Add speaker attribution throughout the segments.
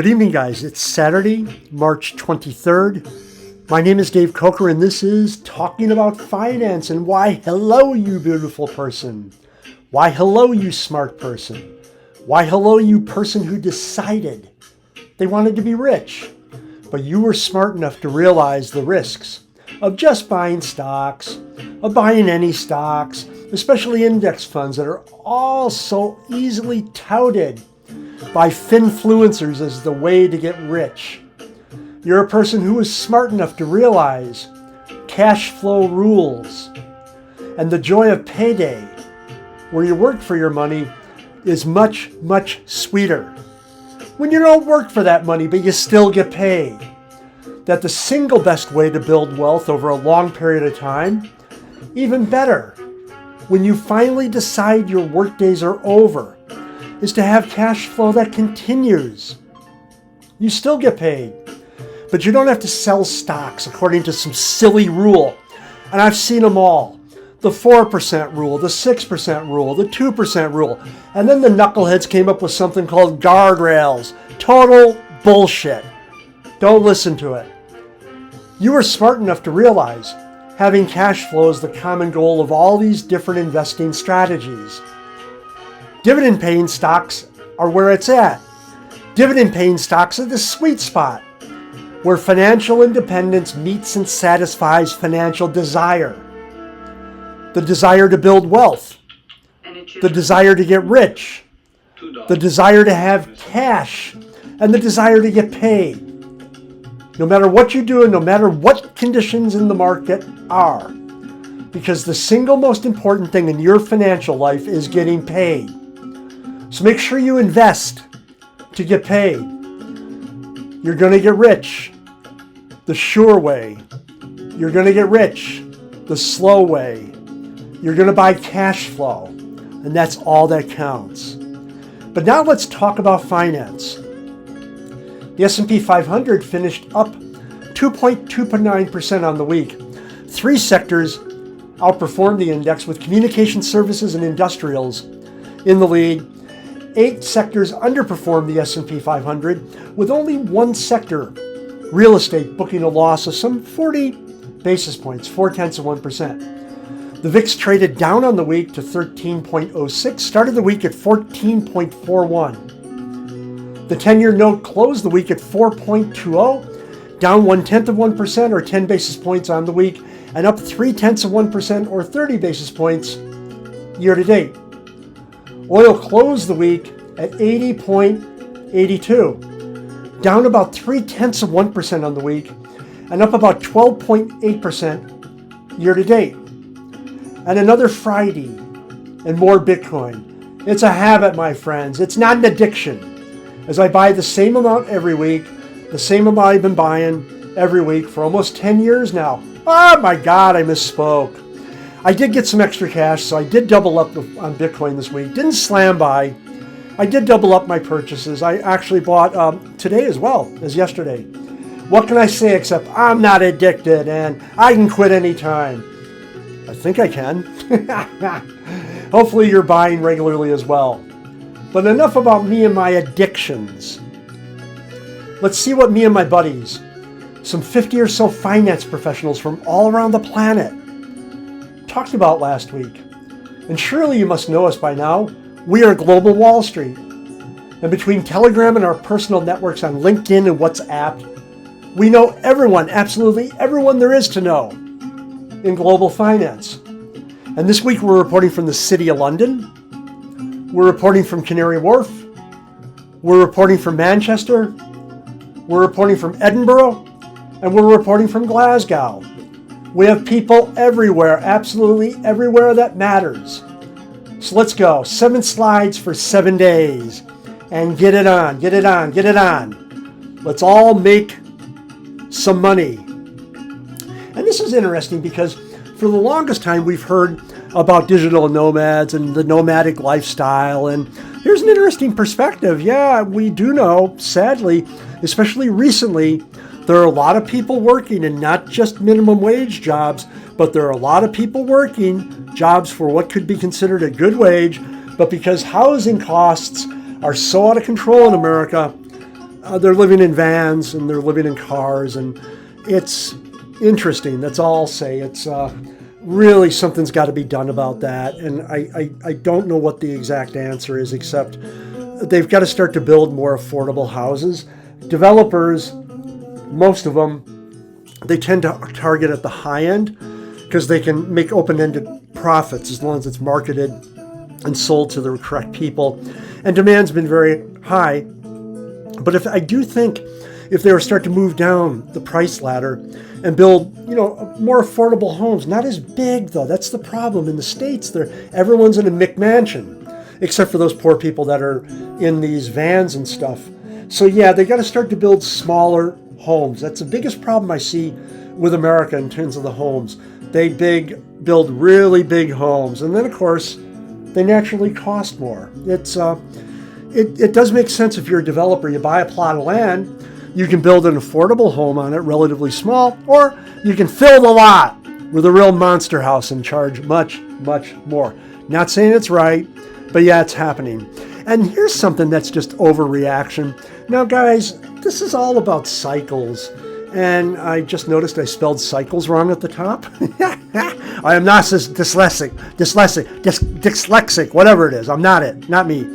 Speaker 1: Good evening, guys. It's Saturday, March 23rd. My name is Dave Coker, and this is Talking About Finance. And why, hello, you beautiful person. Why, hello, you smart person. Why, hello, you person who decided they wanted to be rich, but you were smart enough to realize the risks of just buying stocks, of buying any stocks, especially index funds that are all so easily touted by finfluencers as the way to get rich. You're a person who is smart enough to realize cash flow rules and the joy of payday, where you work for your money, is much, much sweeter. When you don't work for that money, but you still get paid. That the single best way to build wealth over a long period of time, even better, when you finally decide your work days are over, is to have cash flow that continues. You still get paid, but you don't have to sell stocks according to some silly rule. And I've seen them all. The 4% rule, the 6% rule, the 2% rule. And then the knuckleheads came up with something called guardrails. Total bullshit. Don't listen to it. You were smart enough to realize having cash flow is the common goal of all these different investing strategies. Dividend-paying stocks are where it's at. Dividend-paying stocks are the sweet spot, where financial independence meets and satisfies financial desire. The desire to build wealth, the desire to get rich, the desire to have cash, and the desire to get paid. No matter what you do and no matter what conditions in the market are, because the single most important thing in your financial life is getting paid. So make sure you invest to get paid. You're going to get rich the sure way. You're going to get rich the slow way. You're going to buy cash flow, and that's all that counts. But now let's talk about finance. The S&P 500 finished up 2.29% on the week. Three sectors outperformed the index, with communication services and industrials in the lead. 8 sectors underperformed the S&P 500, with only one sector, real estate, booking a loss of some 40 basis points, 0.4%. The VIX traded down on the week to 13.06, started the week at 14.41. The 10-year note closed the week at 4.20, down 0.1% or 10 basis points on the week, and up 0.3% or 30 basis points year to date. Oil closed the week at 80.82, down about 0.3% on the week, and up about 12.8% year to date. And another Friday, and more Bitcoin. It's a habit, my friends. It's not an addiction. As I buy the same amount every week, the same amount I've been buying every week for almost 10 years now. Oh my God, I misspoke. I did get some extra cash, so I did double up on Bitcoin this week. Didn't slam by. I did double up my purchases. I actually bought today as well as yesterday. What can I say except I'm not addicted and I can quit anytime. I think I can. Hopefully you're buying regularly as well. But enough about me and my addictions. Let's see what me and my buddies, some 50 or so finance professionals from all around the planet, talked about last week. And surely you must know us by now. We are Global Wall Street. And between Telegram and our personal networks on LinkedIn and WhatsApp, we know everyone, absolutely everyone there is to know in global finance. And this week we're reporting from the City of London. We're reporting from Canary Wharf. We're reporting from Manchester. We're reporting from Edinburgh. And we're reporting from Glasgow. We have people everywhere, absolutely everywhere that matters. So let's go. 7 slides for 7 days. And get it on, get it on, get it on. Let's all make some money. And this is interesting because for the longest time we've heard about digital nomads and the nomadic lifestyle. And here's an interesting perspective. Yeah, we do know, sadly, especially recently, there are a lot of people working, and not just minimum wage jobs, but there are a lot of people working jobs for what could be considered a good wage, but because housing costs are so out of control in America, They're living in vans and they're living in cars, and it's interesting. That's all I'll say. It's really something's got to be done about that, and I don't know what the exact answer is, except they've got to start to build more affordable houses. Developers, most of them, they tend to target at the high end because they can make open-ended profits as long as it's marketed and sold to the correct people. And demand's been very high. But I do think if they were start to move down the price ladder and build, more affordable homes, not as big though. That's the problem in the States. Everyone's in a McMansion, except for those poor people that are in these vans and stuff. So yeah, they got to start to build smaller homes. That's the biggest problem I see with America in terms of the homes. They build really big homes, and then of course they naturally cost more. It does make sense if you're a developer. You buy a plot of land, you can build an affordable home on it, relatively small, or you can fill the lot with a real monster house and charge much, much more. Not saying it's right, but yeah, it's happening. And here's something that's just overreaction. Now, guys, this is all about cycles. And I just noticed I spelled cycles wrong at the top. I am not dyslexic, whatever it is. I'm not me.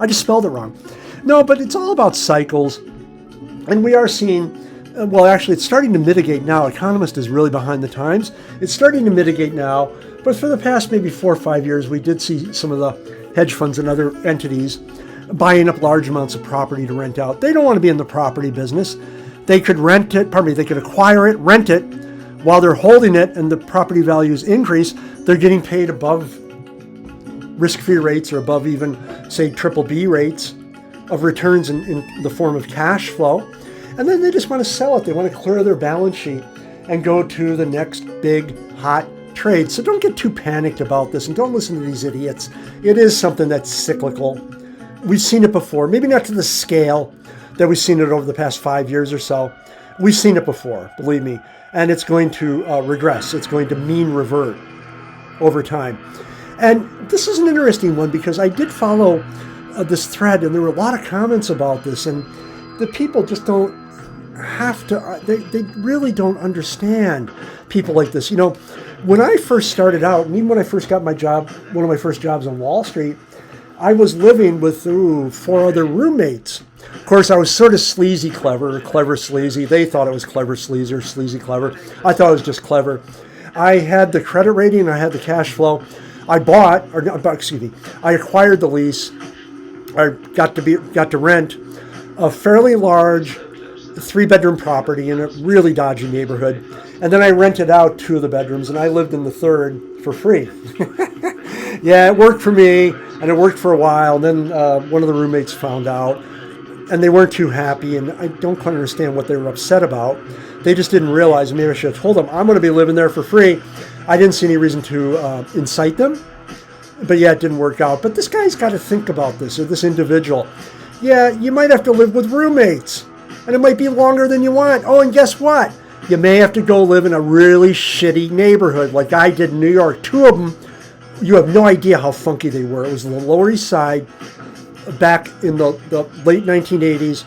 Speaker 1: I just spelled it wrong. No, but it's all about cycles. And we are seeing, actually, it's starting to mitigate now. Economist is really behind the times. It's starting to mitigate now. But for the past maybe 4 or 5 years, we did see some of the hedge funds and other entities buying up large amounts of property to rent out. They don't want to be in the property business. They could they could acquire it, rent it, while they're holding it and the property values increase. They're getting paid above risk-free rates or above even, say, BBB rates of returns in the form of cash flow. And then they just want to sell it. They want to clear their balance sheet and go to the next big hot trade. So don't get too panicked about this and don't listen to these idiots. It is something that's cyclical. We've seen it before, maybe not to the scale that we've seen it over the past 5 years or so. We've seen it before, believe me, and it's going to regress. It's going to mean revert over time. And this is an interesting one because I did follow this thread, and there were a lot of comments about this, and the people just don't have to, they really don't understand people like this. When I first started out, and even when I first got my job, one of my first jobs on Wall Street, I was living with 4 other roommates. Of course, I was sort of sleazy clever sleazy. They thought it was clever sleazy or sleazy clever. I thought it was just clever. I had the credit rating, I had the cash flow. I acquired the lease. I got to rent a fairly large 3-bedroom property in a really dodgy neighborhood. And then I rented out 2 of the bedrooms, and I lived in the 3rd for free. Yeah, it worked for me, and it worked for a while. And then one of the roommates found out, and they weren't too happy, and I don't quite understand what they were upset about. They just didn't realize, maybe I should have told them, I'm going to be living there for free. I didn't see any reason to incite them, but yeah, it didn't work out. But this guy's got to think about this, or this individual. Yeah, you might have to live with roommates, and it might be longer than you want. Oh, and guess what? You may have to go live in a really shitty neighborhood like I did in New York. 2 of them, you have no idea how funky they were. It was the Lower East Side back in the late 1980s,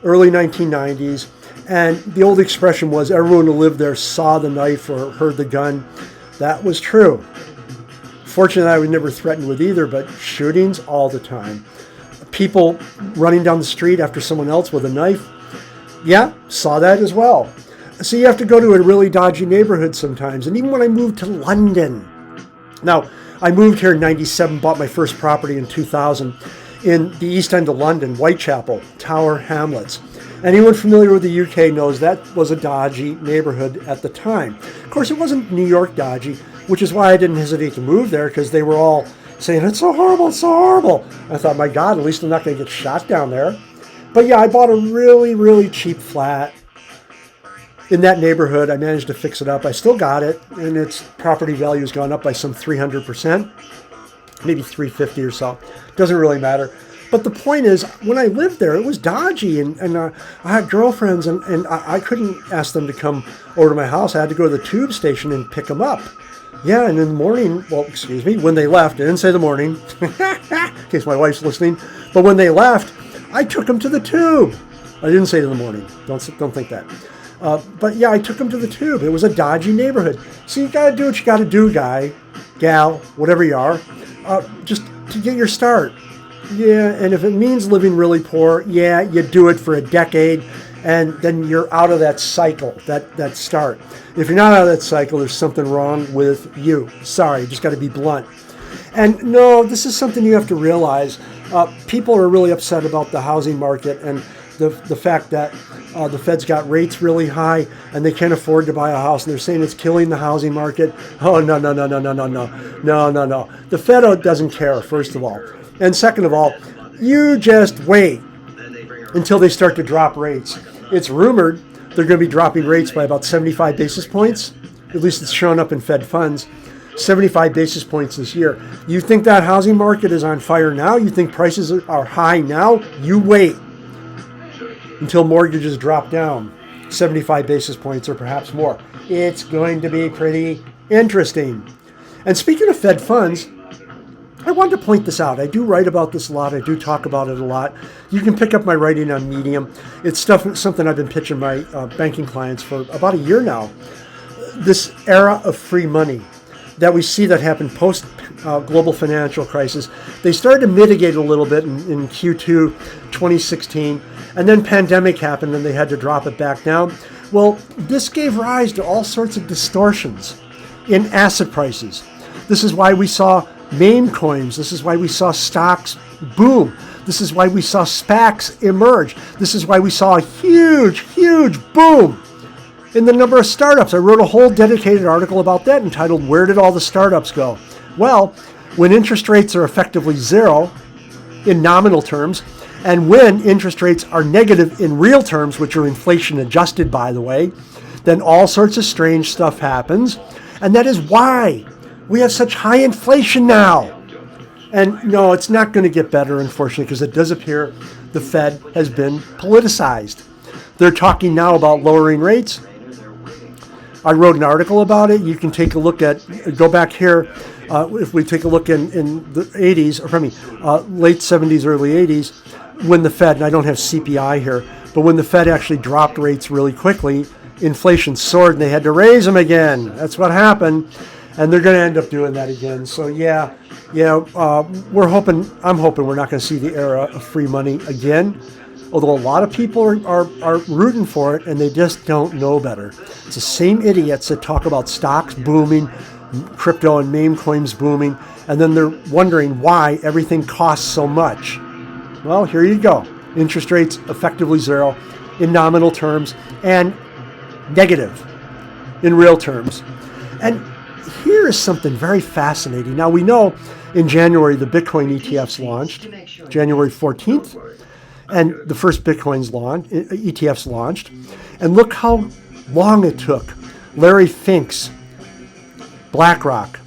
Speaker 1: early 1990s. And the old expression was everyone who lived there saw the knife or heard the gun. That was true. Fortunately, I was never threatened with either, but shootings all the time. People running down the street after someone else with a knife. Yeah, saw that as well. So you have to go to a really dodgy neighborhood sometimes. And even when I moved to London, now I moved here in 97, bought my first property in 2000 in the East End of London, Whitechapel, Tower Hamlets. Anyone familiar with the UK knows that was a dodgy neighborhood at the time. Of course, it wasn't New York dodgy, which is why I didn't hesitate to move there, because they were all saying, it's so horrible, it's so horrible. I thought, my God, at least I'm not going to get shot down there. But yeah, I bought a really, really cheap flat in that neighborhood. I managed to fix it up. I still got it, and its property value has gone up by some 300%, maybe 350 or so. Doesn't really matter. But the point is, when I lived there, it was dodgy, and I had girlfriends, and I couldn't ask them to come over to my house. I had to go to the tube station and pick them up. Yeah, and in the morning, when they left, I didn't say the morning, in case my wife's listening, but when they left, I took them to the tube. I didn't say it in the morning. Don't think that. But yeah, I took him to the Tube. It was a dodgy neighborhood. So you got to do what you got to do, guy, gal, whatever you are, just to get your start. Yeah, and if it means living really poor, yeah, you do it for a decade, and then you're out of that cycle, that start. If you're not out of that cycle, there's something wrong with you. Sorry, just got to be blunt. And no, this is something you have to realize. People are really upset about the housing market and the fact that the Fed's got rates really high and they can't afford to buy a house, and they're saying it's killing the housing market. Oh, no. The Fed doesn't care, first of all. And second of all, you just wait until they start to drop rates. It's rumored they're going to be dropping rates by about 75 basis points. At least it's showing up in Fed funds. 75 basis points this year. You think that housing market is on fire now? You think prices are high now? You wait until mortgages drop down 75 basis points or perhaps more. It's going to be pretty interesting. And speaking of Fed funds, I wanted to point this out. I do write about this a lot. I do talk about it a lot. You can pick up my writing on Medium. It's something I've been pitching my banking clients for about a year now. This era of free money that we see that happened post global financial crisis. They started to mitigate a little bit in Q2 2016, and then pandemic happened and they had to drop it back down. Well, this gave rise to all sorts of distortions in asset prices. This is why we saw meme coins. This is why we saw stocks boom. This is why we saw SPACs emerge. This is why we saw a huge boom in the number of startups. I wrote a whole dedicated article about that entitled, Where Did All the Startups Go? Well, when interest rates are effectively zero in nominal terms, and when interest rates are negative in real terms, which are inflation adjusted, by the way, then all sorts of strange stuff happens. And that is why we have such high inflation now. And no, it's not going to get better, unfortunately, because it does appear the Fed has been politicized. They're talking now about lowering rates. I wrote an article about it. You can take a look go back here. If we take a look in the 80s, late 70s, early 80s, when the Fed, and I don't have CPI here, but when the Fed actually dropped rates really quickly, inflation soared and they had to raise them again. That's what happened. And they're going to end up doing that again. So I'm hoping we're not going to see the era of free money again. Although a lot of people are rooting for it and they just don't know better. It's the same idiots that talk about stocks booming, crypto and meme coins booming, and then they're wondering why everything costs so much. Well, here you go. Interest rates effectively zero in nominal terms and negative in real terms. And here is something very fascinating. Now, we know in January the Bitcoin ETFs launched, January 14th, and the first ETFs launched. And look how long it took Larry Fink's BlackRock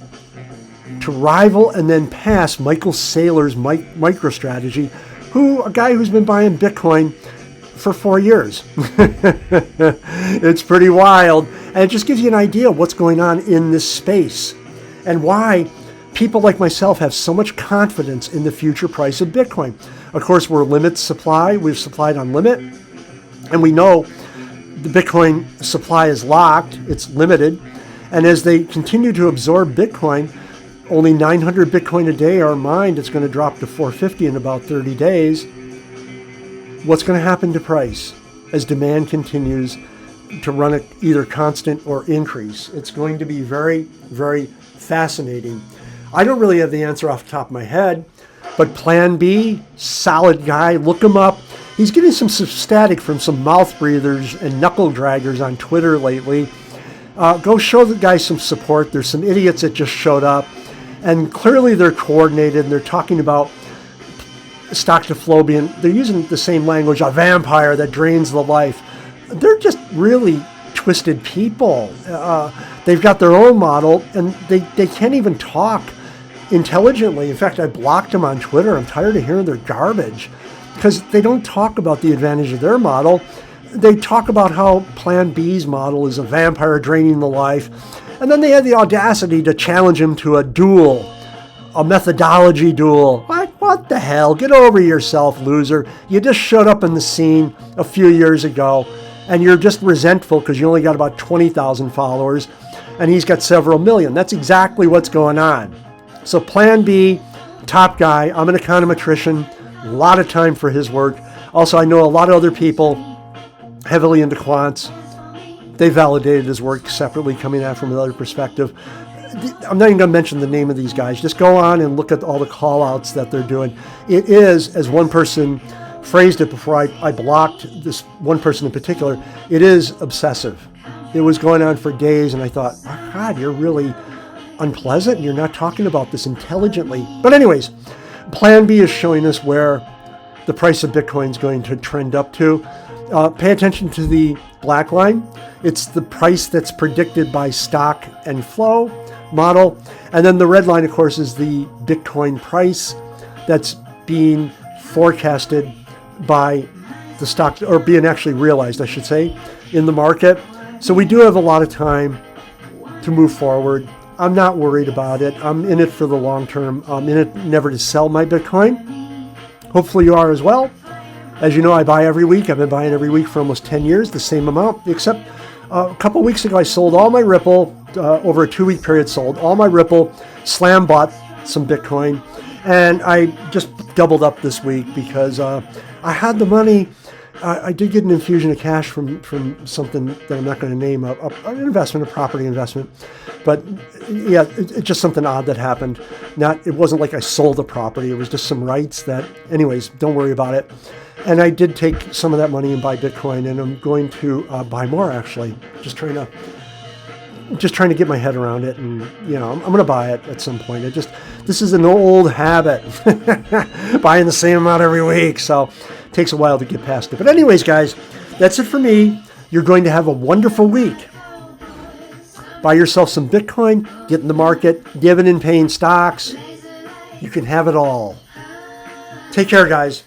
Speaker 1: to rival and then pass Michael Saylor's MicroStrategy, a guy who's been buying Bitcoin for 4 years. It's pretty wild. And it just gives you an idea of what's going on in this space and why people like myself have so much confidence in the future price of Bitcoin. Of course, we're limit supply. We've supplied on limit. And we know the Bitcoin supply is locked. It's limited. And as they continue to absorb Bitcoin, only 900 Bitcoin a day are mined. It's going to drop to 450 in about 30 days. What's going to happen to price as demand continues to run at either constant or increase? It's going to be very, very fascinating. I don't really have the answer off the top of my head, but Plan B, solid guy, look him up. He's getting some static from some mouth breathers and knuckle draggers on Twitter lately. Go show the guy some support. There's some idiots that just showed up, and clearly they're coordinated, and they're talking about stock to flow being, they're using the same language, a vampire that drains the life. They're just really twisted people. They've got their own model, and they can't even talk intelligently. In fact, I blocked them on Twitter. I'm tired of hearing their garbage because they don't talk about the advantage of their model. They talk about how Plan B's model is a vampire draining the life. And then they had the audacity to challenge him to a duel, a methodology duel. What? What the hell? Get over yourself, loser. You just showed up in the scene a few years ago, and you're just resentful because you only got about 20,000 followers, and he's got several million. That's exactly what's going on. So plan B, top guy. I'm an econometrician. A lot of time for his work. Also, I know a lot of other people heavily into quants. They validated his work separately, coming at it from another perspective. I'm not even going to mention the name of these guys. Just go on and look at all the call outs that they're doing. It is, as one person phrased it before I blocked this one person in particular, it is obsessive. It was going on for days, and I thought, oh God, you're really unpleasant. You're not talking about this intelligently. But anyways, Plan B is showing us where the price of Bitcoin is going to trend up to. Pay attention to the black line. It's the price that's predicted by stock and flow model. And then the red line, of course, is the Bitcoin price that's being forecasted by the stock, or being actually realized, I should say, in the market. So we do have a lot of time to move forward. I'm not worried about it. I'm in it for the long term. I'm in it never to sell my Bitcoin. Hopefully you are as well. As you know, I buy every week. I've been buying every week for almost 10 years, the same amount, except a couple weeks ago I sold all my Ripple, over a 2-week period, sold all my Ripple, slam bought some Bitcoin, and I just doubled up this week because I had the money. I did get an infusion of cash from something that I'm not going to name, an investment, a property investment. But yeah, it's just something odd that happened. It wasn't like I sold the property. It was just some rights that, anyways, don't worry about it. And I did take some of that money and buy Bitcoin, and I'm going to buy more, actually. Just trying to get my head around it, and I'm going to buy it at some point. This is an old habit, buying the same amount every week, so it takes a while to get past it. But anyways, guys, that's it for me. You're going to have a wonderful week. Buy yourself some Bitcoin, get in the market, dividend-paying stocks. You can have it all. Take care, guys.